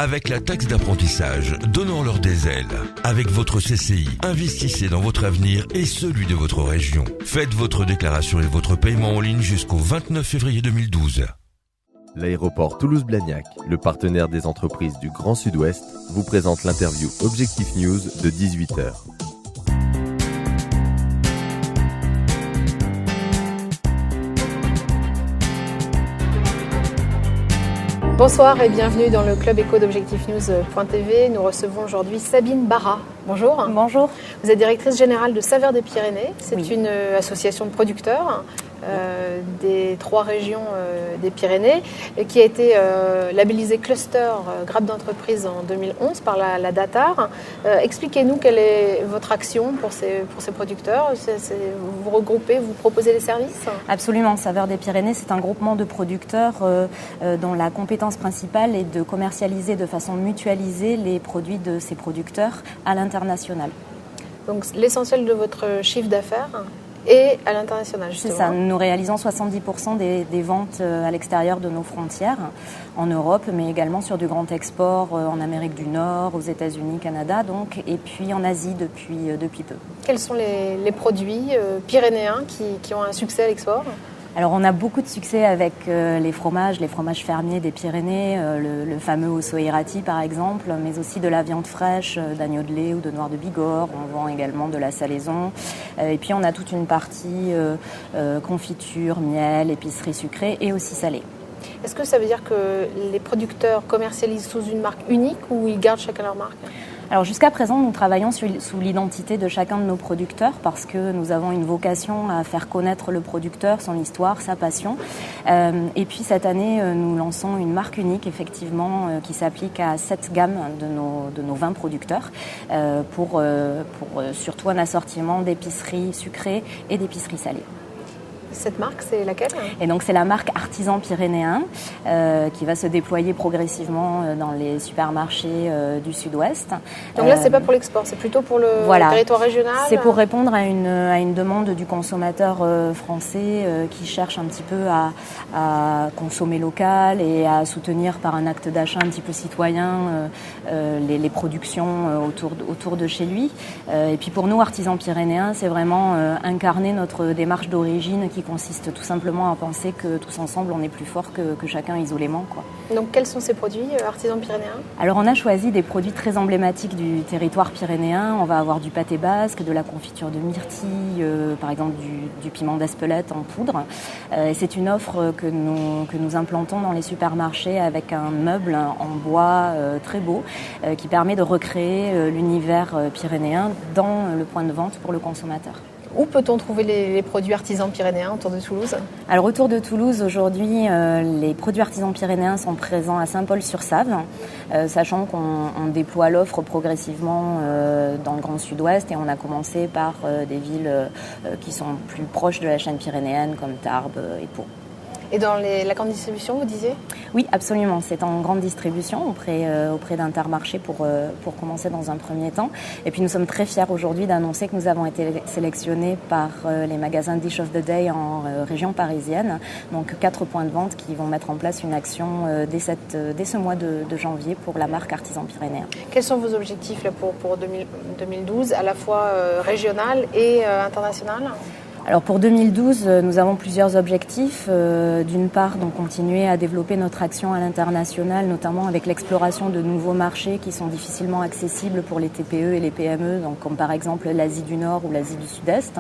Avec la taxe d'apprentissage, donnons-leur des ailes. Avec votre CCI, investissez dans votre avenir et celui de votre région. Faites votre déclaration et votre paiement en ligne jusqu'au 29 février 2012. L'aéroport Toulouse-Blagnac, le partenaire des entreprises du Grand Sud-Ouest, vous présente l'interview Objectif News de 18h. Bonsoir et bienvenue dans le club éco d'Objectif News.tv. Nous recevons aujourd'hui Sabine Barra. Bonjour. Bonjour. Vous êtes directrice générale de Saveurs des Pyrénées. C'est Oui. une association de producteurs des 3 régions des Pyrénées et qui a été labellisée cluster grappe d'entreprise en 2011 par la DATAR. Expliquez-nous quelle est votre action pour ces producteurs. Vous vous regroupez, vous proposez des services ? Absolument. Saveurs des Pyrénées, c'est un groupement de producteurs dont la compétence principale est de commercialiser de façon mutualisée les produits de ces producteurs à l'international. Donc l'essentiel de votre chiffre d'affaires et à l'international, justement. C'est ça, nous réalisons 70% des ventes à l'extérieur de nos frontières, en Europe, mais également sur du grand export en Amérique du Nord, aux États-Unis, Canada, donc, et puis en Asie depuis peu. Quels sont les produits pyrénéens qui ont un succès à l'export ? Alors on a beaucoup de succès avec les fromages fermiers des Pyrénées, le fameux Osso Irati par exemple, mais aussi de la viande fraîche, d'agneau de lait ou de noir de Bigorre. On vend également de la salaison. Et puis on a toute une partie confiture, miel, épicerie sucrée et aussi salée. Est-ce que ça veut dire que les producteurs commercialisent sous une marque unique ou ils gardent chacun leur marque ? Alors jusqu'à présent, nous travaillons sous l'identité de chacun de nos producteurs parce que nous avons une vocation à faire connaître le producteur, son histoire, sa passion. Et puis cette année, nous lançons une marque unique, effectivement, qui s'applique à 7 gammes de nos 20 producteurs pour surtout un assortiment d'épiceries sucrées et d'épiceries salées. Cette marque, c'est laquelle ? Et donc c'est la marque Artisan Pyrénéen qui va se déployer progressivement dans les supermarchés du Sud-Ouest. Donc là, c'est pas pour l'export, c'est plutôt pour le territoire régional ? C'est pour répondre à une demande du consommateur français qui cherche un petit peu à consommer local et à soutenir par un acte d'achat un petit peu citoyen les productions autour de chez lui. Et puis pour nous, Artisan Pyrénéen, c'est vraiment incarner notre démarche d'origine qui consiste tout simplement à penser que tous ensemble, on est plus fort que chacun isolément, quoi. Donc quels sont ces produits Artisan Pyrénéen ? Alors on a choisi des produits très emblématiques du territoire pyrénéen. On va avoir du pâté basque, de la confiture de myrtille, par exemple du piment d'Espelette en poudre. C'est une offre que nous implantons dans les supermarchés avec un meuble en bois très beau qui permet de recréer l'univers pyrénéen dans le point de vente pour le consommateur. Où peut-on trouver les produits artisans pyrénéens autour de Toulouse ? Alors autour de Toulouse, aujourd'hui, les produits artisans pyrénéens sont présents à Saint-Paul-sur-Save, sachant qu'on déploie l'offre progressivement dans le Grand Sud-Ouest et on a commencé par des villes qui sont plus proches de la chaîne pyrénéenne comme Tarbes et Pau. Et dans la grande distribution, vous disiez ? Oui, absolument. C'est en grande distribution auprès d'Intermarché pour commencer dans un premier temps. Et puis nous sommes très fiers aujourd'hui d'annoncer que nous avons été sélectionnés par les magasins Dish of the Day en région parisienne. Donc 4 points de vente qui vont mettre en place une action dès ce mois de janvier pour la marque Artisan Pyrénéen. Quels sont vos objectifs là, pour 2012, à la fois régional et international ? Alors pour 2012, nous avons plusieurs objectifs. D'une part, donc continuer à développer notre action à l'international, notamment avec l'exploration de nouveaux marchés qui sont difficilement accessibles pour les TPE et les PME, donc comme par exemple l'Asie du Nord ou l'Asie du Sud-Est.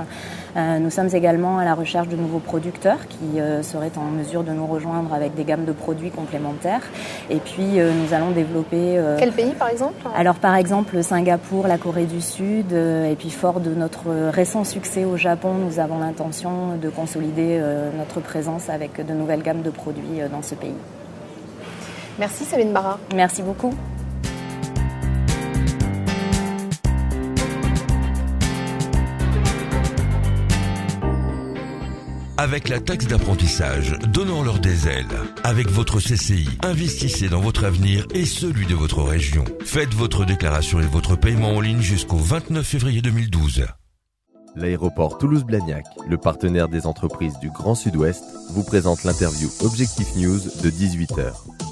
Nous sommes également à la recherche de nouveaux producteurs qui seraient en mesure de nous rejoindre avec des gammes de produits complémentaires. Et puis nous allons développer... Quel pays par exemple ? Alors par exemple Singapour, la Corée du Sud, et puis fort de notre récent succès au Japon, nous avons l'intention de consolider notre présence avec de nouvelles gammes de produits dans ce pays. Merci Sabine Barra. Merci beaucoup. Avec la taxe d'apprentissage, donnons-leur des ailes. Avec votre CCI, investissez dans votre avenir et celui de votre région. Faites votre déclaration et votre paiement en ligne jusqu'au 29 février 2012. L'aéroport Toulouse-Blagnac, le partenaire des entreprises du Grand Sud-Ouest, vous présente l'interview Objectif News de 18h.